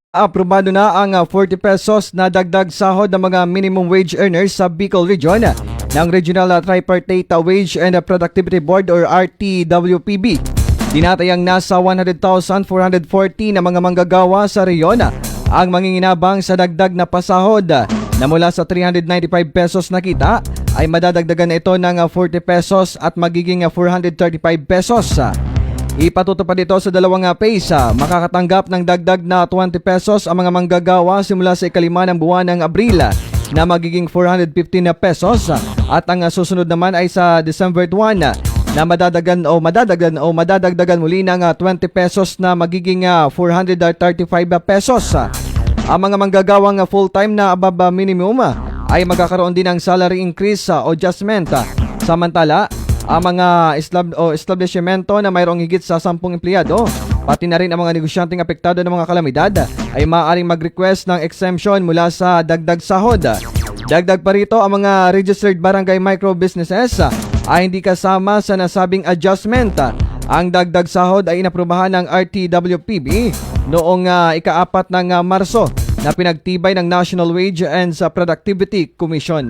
Aprobado na ang 40 pesos na dagdag sahod ng mga minimum wage earners sa Bicol Region ng Regional Tripartite Wage and Productivity Board or RTWPB. Tinatayang nasa 100,440 na mga manggagawa sa reyon ang manginginabang sa dagdag na pasahod na mula sa 395 pesos na kita ay madadagdagan ito ng 40 pesos at magiging 435 pesos. Ipatutupad ito sa dalawang phase. Makakatanggap ng dagdag na 20 pesos ang mga manggagawa simula sa ikalima ng buwan ng Abril na magiging 415 pesos at ang susunod naman ay sa December 1 na madadagdagan muli ng 20 pesos na magiging 435 pesos. Ang mga manggagawang full-time na above minimum ay magkakaroon din ng salary increase o adjustment. Samantala, ang mga establishmento na mayroong higit sa 10 empleyado, pati na rin ang mga negosyanteng apektado ng mga kalamidad ay maaaring mag-request ng exemption mula sa dagdag sahod. Dagdag pa rito, ang mga registered barangay micro businesses ay hindi kasama sa nasabing adjustment. Ang dagdag sahod ay inaprubahan ng RTWPB noong ika-4 ng Marso na pinagtibay ng National Wage and Productivity Commission.